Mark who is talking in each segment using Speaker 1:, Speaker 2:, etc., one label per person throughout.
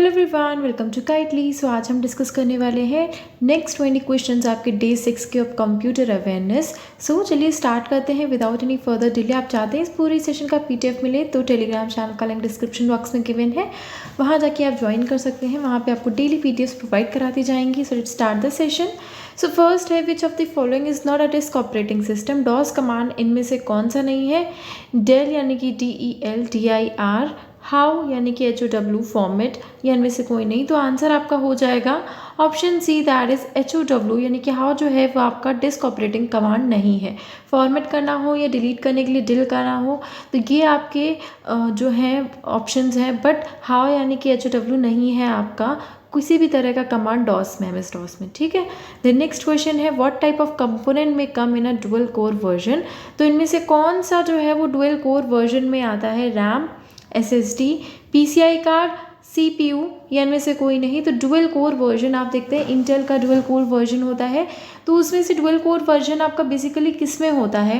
Speaker 1: Hello everyone, welcome to Kaitly. So आज हम discuss करने वाले हैं नेक्स्ट 20 क्वेश्चंस आपके डे 6 के ऑफ कंप्यूटर अवेयरनेस। सो चलिए स्टार्ट करते हैं विदाउट एनी फर्दर डिले। आप चाहते हैं इस पूरी सेशन का पीडीएफ मिले तो टेलीग्राम चैनल का लिंक डिस्क्रिप्शन बॉक्स में गिवन है, वहाँ जाके आप ज्वाइन कर सकते हैं। वहाँ पे आपको डेली पीडीएफ प्रोवाइड कराती जाएंगी। So let's start the session. So first है which of the following is not a disk operating system. DOS command इनमें से कौन सा नहीं है? डेल यानी कि DELDIR, हाउ यानी कि HOW, फॉर्मेट या इनमें से कोई नहीं। तो आंसर आपका हो जाएगा option C, that is HOW यानी कि हाउ जो है वो आपका डिस्क ऑपरेटिंग कमांड नहीं है। फॉर्मेट करना हो या डिलीट करने के लिए डिल करना हो तो ये आपके जो है ऑप्शंस हैं, बट हाउ यानी कि HOW नहीं है आपका किसी भी तरह का कमांड डॉस में, MS डॉस में। ठीक है। द नेक्स्ट क्वेश्चन है व्हाट टाइप ऑफ कंपोनेंट में कम इन अ डुअल कोर वर्जन। तो इनमें से कौन सा जो है वो डुअल कोर वर्जन में आता है? RAM, SSD, PCI card, CPU या इनमें से कोई नहीं। तो डुअल कोर वर्जन आप देखते हैं इंटेल का डुअल कोर वर्जन होता है, तो उसमें से डुअल कोर वर्जन आपका बेसिकली किस में होता है?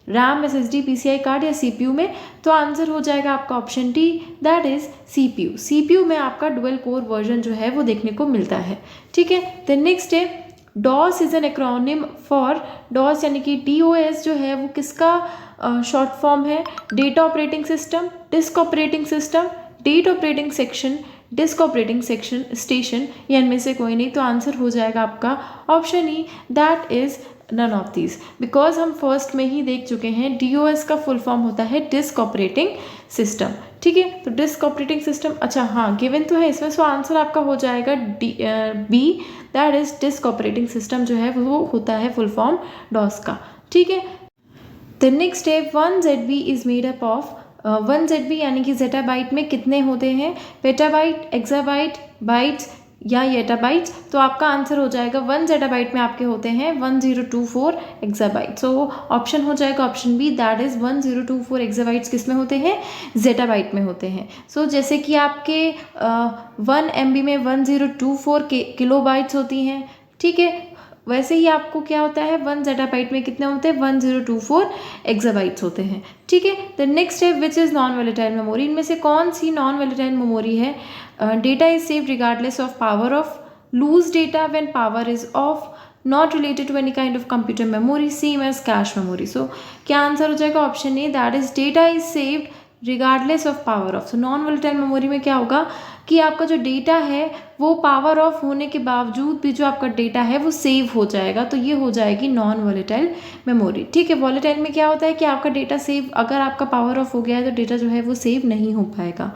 Speaker 1: रैम, SSD, PCI कार्ड या CPU में। तो आंसर हो जाएगा आपका option D, that is CPU। CPU में आपका डुअल कोर वर्जन जो है वो देखने को मिलता है। ठीक है। द नेक्स्ट है DOS is an acronym for, DOS यानी कि DOS जो है वो किसका शॉर्ट फॉर्म है? Data operating system, disk operating system, date operating section, disk operating section station या इनमें से कोई नहीं। तो आंसर हो जाएगा आपका option E, that is none of these, because हम फर्स्ट में ही देख चुके हैं DOS का फुल फॉर्म होता है डिस्क ऑपरेटिंग सिस्टम। ठीक है। तो डिस्क ऑपरेटिंग सिस्टम, अच्छा हाँ गिवन तो है इसमें। सो आंसर आपका हो जाएगा B, that is disk operating system जो है वो होता है फुल फॉर्म DOS का। ठीक है। द नेक्स्ट है 1 ZB is made up of. 1 ZB यानी कि जेटाबाइट में कितने होते हैं? पेटाबाइट, एक्साबाइट, बाइट्स या येटाबाइट्स। तो आपका आंसर हो जाएगा 1 जेटाबाइट में आपके होते हैं 1024 एक्साबाइट। सो ऑप्शन हो जाएगा option B, that is 1024 exabytes किस में होते हैं? जेटाबाइट में होते हैं। सो जैसे कि आपके 1 MB में 1024 किलोबाइट्स होती हैं। ठीक है। वैसे ही आपको क्या होता है 1 जेटाबाइट में कितने होते हैं? 1024 एक्साबाइट्स होते हैं। ठीक है। द नेक्स्ट है which is non volatile memory. इनमें से कौन सी नॉन वोलेटाइल मेमोरी है? Data is saved regardless of power off, lose data when power is off, not related to any kind of computer memory, same as cache memory. So क्या answer हो जाएगा? Option A, that is data is saved regardless of power off. So non volatile memory में क्या होगा कि आपका जो data है वो पावर ऑफ होने के बावजूद भी जो आपका डेटा है वो सेव हो जाएगा। तो ये हो जाएगी नॉन वोलेटाइल मेमोरी। ठीक है। वोलेटाइल में क्या होता है कि आपका डेटा सेव, अगर आपका पावर ऑफ हो गया है तो डेटा जो है वो सेव नहीं हो पाएगा।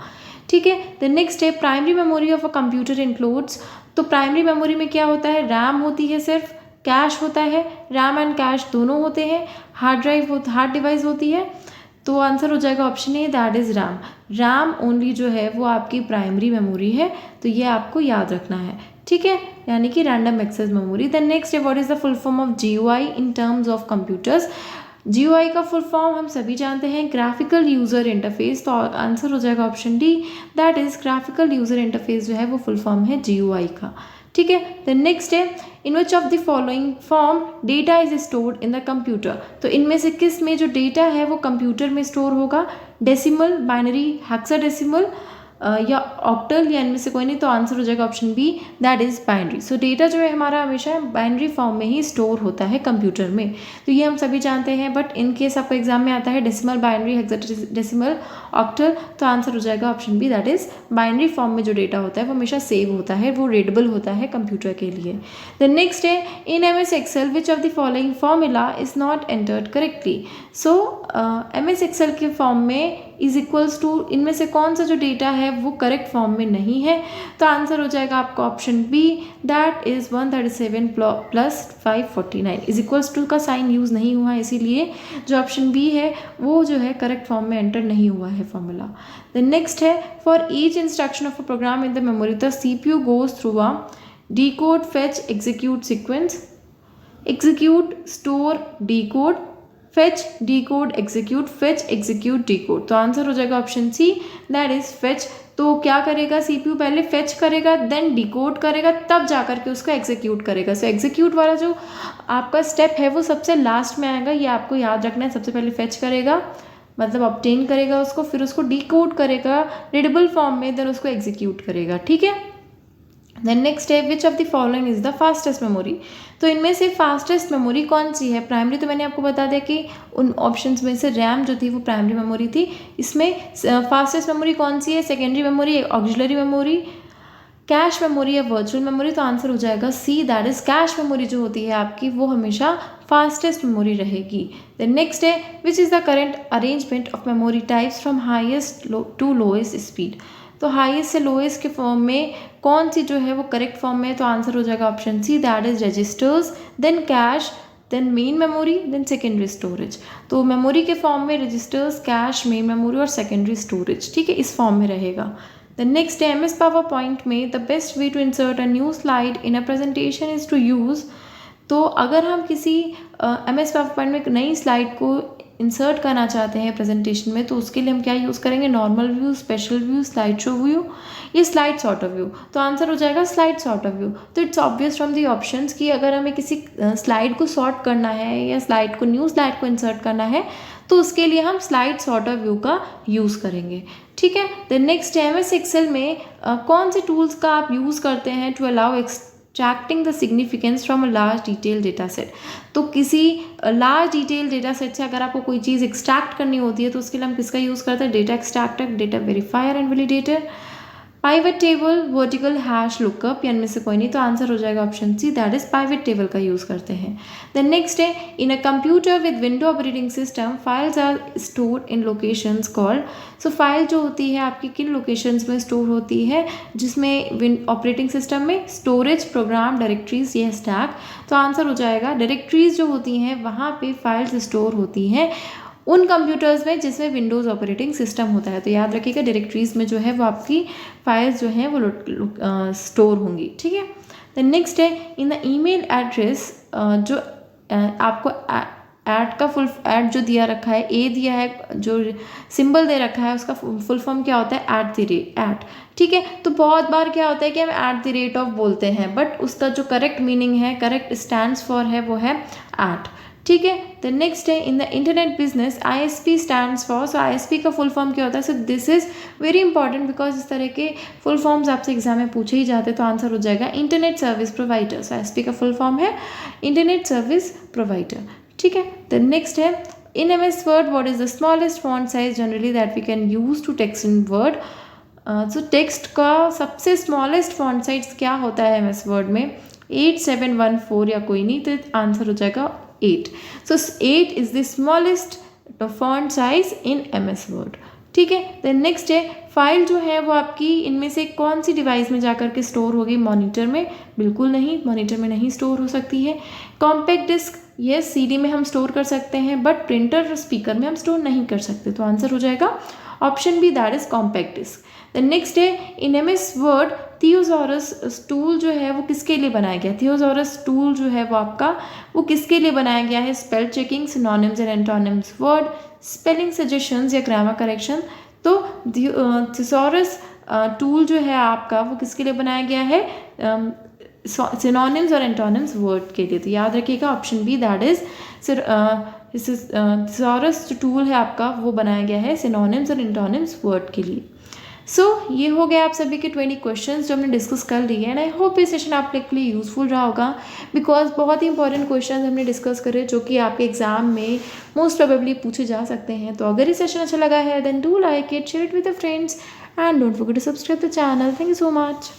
Speaker 1: ठीक है। द नेक्स्ट है primary memory of a computer includes. तो प्राइमरी मेमोरी में क्या होता है? रैम होती है सिर्फ, कैश होता है, रैम एंड कैश दोनों होते हैं, हार्ड डिवाइस होती है। तो आंसर हो जाएगा option A, that is RAM. RAM only जो है वो आपकी प्राइमरी मेमोरी है, तो ये आपको याद रखना है। ठीक है। यानी कि random access memory. The next है what is the full form of GUI in terms of computers. GUI का फुल फॉर्म हम सभी जानते हैं ग्राफिकल यूजर इंटरफेस। तो आंसर हो जाएगा option D, that is graphical user interface जो है वो फुल फॉर्म है GUI का। ठीक है। द नेक्स्ट है in which of the following form data is stored in the computer. तो इनमें से किस में जो डेटा है वो कंप्यूटर में स्टोर होगा? डेसिमल, बाइनरी, हेक्साडेसिमल या ऑक्टल या इनमें से कोई नहीं। तो आंसर हो जाएगा option B, that is binary. So data जो है हमारा हमेशा बाइनरी फॉर्म में ही स्टोर होता है कंप्यूटर में, तो ये हम सभी जानते हैं। बट इन केस आपका एग्जाम में आता है डेसिमल, बाइनरी, हेक्साडेसिमल, ऑक्टल, तो आंसर हो जाएगा option B, that is binary form में जो डेटा होता है वो हमेशा सेव होता है, वो रीडेबल होता है कंप्यूटर के लिए। द नेक्स्ट है in MS Excel which of the following formula is not entered correctly. So MS Excel के फॉर्म में इज इक्वल्स टू, इनमें से कौन सा जो डेटा है वो करेक्ट फॉर्म में नहीं है? तो आंसर हो जाएगा आपका option B, that is 137 plus 549 is equals to का साइन यूज नहीं हुआ है, इसीलिए जो ऑप्शन बी है वो जो है करेक्ट फॉर्म में एंटर नहीं हुआ है फॉर्मूला। द नेक्स्ट है for each instruction of a program in the memory the CPU goes through a decode, fetch, execute sequence, execute, store, decode, fetch, decode, execute, fetch, execute, decode। तो answer हो जाएगा option C, that is fetch। तो क्या करेगा CPU? पहले fetch करेगा, then decode करेगा, तब जाकर के उसको execute करेगा। सो execute वाला जो आपका स्टेप है वो सबसे लास्ट में आएगा, ये आपको याद रखना है। सबसे पहले fetch करेगा, मतलब ऑब्टेन करेगा उसको, फिर उसको डिकोड करेगा रीडेबल फॉर्म में, देन उसको एग्जीक्यूट करेगा, ठीक है। देन नेक्स्ट है which of the following is the fastest memory. तो इनमें से फास्टेस्ट मेमोरी कौन सी है? प्राइमरी तो मैंने आपको बता दिया कि उन ऑप्शंस में से रैम जो थी वो प्राइमरी मेमोरी थी। इसमें फास्टेस्ट मेमोरी कौन सी है? Secondary memory, auxiliary memory, cache memory या वर्चुअल मेमोरी। तो आंसर हो जाएगा C, that is cache memory जो होती है आपकी वो हमेशा फास्टेस्ट मेमोरी रहेगी। देन नेक्स्ट है which is the current arrangement of memory types from highest to lowest speed. तो हाईएस्ट से लोएस्ट के फॉर्म में कौन सी जो है वो करेक्ट फॉर्म में है? तो आंसर हो जाएगा option C, that is registers, then cache, then main memory, then secondary storage. तो मेमोरी के फॉर्म में रजिस्टर्स, कैश, मेन मेमोरी और सेकेंडरी स्टोरेज, ठीक है, इस फॉर्म में रहेगा। द नेक्स्ट है MS PowerPoint में the best way to insert a new slide in a presentation is to use. तो अगर हम किसी MS PowerPoint में एक नई स्लाइड को इंसर्ट करना चाहते हैं प्रेजेंटेशन में, तो उसके लिए हम क्या यूज़ करेंगे? Normal view, special view, slide show view, ये स्लाइड सॉर्ट ऑफ व्यू। तो आंसर हो जाएगा स्लाइड सॉर्ट ऑफ व्यू। तो it's obvious from the options कि अगर हमें किसी स्लाइड को सॉर्ट करना है या स्लाइड को, न्यू स्लाइड को इंसर्ट करना है, तो उसके लिए हम स्लाइड सॉर्ट ऑफ व्यू का यूज़ करेंगे, ठीक है। देन नेक्स्ट MS Excel में कौन से टूल्स का आप यूज़ करते हैं to allow extracting the significance from a large detail data set. तो किसी लार्ज डिटेल डेटा सेट से अगर आपको कोई चीज़ एक्सट्रैक्ट करनी होती है तो उसके लिए हम किसका यूज़ करते हैं? Data extractor, data verifier and validator, pivot table, vertical hash lookup, या इनमें से कोई नहीं। तो आंसर हो जाएगा option C, that is pivot table का यूज़ करते हैं। देन नेक्स्ट है in a computer with window operating system files are stored in locations called. So file जो होती है आपकी किन लोकेशंस में स्टोर होती है जिसमें ऑपरेटिंग सिस्टम में? स्टोरेज, प्रोग्राम, डायरेक्टरीज या स्टैक। तो आंसर हो जाएगा डायरेक्टरीज जो होती हैं वहाँ पे फाइल्स स्टोर होती हैं उन कंप्यूटर्स में जिसमें विंडोज़ ऑपरेटिंग सिस्टम होता है। तो याद रखिएगा डायरेक्टरीज में जो है वो आपकी फाइल्स जो हैं वो स्टोर होंगी, ठीक है। देन नेक्स्ट है इन द ईमेल एड्रेस जो आपको ऐड का फुल ऐड जो दिया रखा है, ए दिया है, जो सिंबल दे रखा है उसका फुल फॉर्म क्या होता है? @ ठीक है। तो बहुत बार क्या होता है कि हम @ बोलते हैं, बट उसका जो करेक्ट मीनिंग है, करेक्ट स्टैंड्स फॉर है वो है @ ठीक है। द नेक्स्ट है in the internet business ISP stands for. So ISP का फुल फॉर्म क्या होता है? So this is very important because इस तरह के फुल फॉर्म्स आपसे एग्जाम में पूछे ही जाते हैं। तो आंसर हो जाएगा internet service provider. So ISP का फुल फॉर्म है इंटरनेट सर्विस प्रोवाइडर, ठीक है। द नेक्स्ट है in MS Word what is the smallest font size generally that we can use to text in word. So text का सबसे smallest font size क्या होता है MS Word में? 8714 या कोई नहीं, तो आंसर हो जाएगा 8. So 8 is the smallest font size in MS Word. ठीक है। देन नेक्स्ट है फाइल जो है वो आपकी इनमें से कौन सी डिवाइस में जाकर के स्टोर होगी? मॉनिटर में? बिल्कुल नहीं, मॉनिटर में नहीं स्टोर हो सकती है। कॉम्पैक्ट डिस्क, यस, CD में हम स्टोर कर सकते हैं, बट प्रिंटर और स्पीकर में हम स्टोर नहीं कर सकते। तो आंसर हो जाएगा option B, that is compact disc. Then next है in MS Word thesaurus tool जो है वो किसके लिए बनाया गया? थियोसॉरस टूल जो है वो आपका वो किसके लिए बनाया गया है? Spell checking, synonyms and antonyms word, spelling suggestions या ग्रामर करेक्शन। तो थियोसॉरस टूल जो है आपका वो किसके लिए बनाया गया है? सिनोनिम्स और एंटोनिम्स वर्ड के लिए। तो याद रखिएगा ऑप्शन बी, दैट इज थियोसॉरस जो टूल है आपका वो बनाया गया है सिनोनिम्स और एंटोनिम्स वर्ड के लिए। ये हो गया आप सभी के 20 क्वेश्चंस जो हमने डिस्कस कर लिए एंड आई होप ये सेशन आपके लिए यूज़फुल रहा होगा बिकॉज बहुत ही इंपॉर्टेंट क्वेश्चंस हमने डिस्कस करे जो कि आपके एग्जाम में मोस्ट प्रोबेबली पूछे जा सकते हैं। तो अगर ये सेशन अच्छा लगा है then do like it, share it with the friends and don't forget to subscribe the channel. Thank you so much.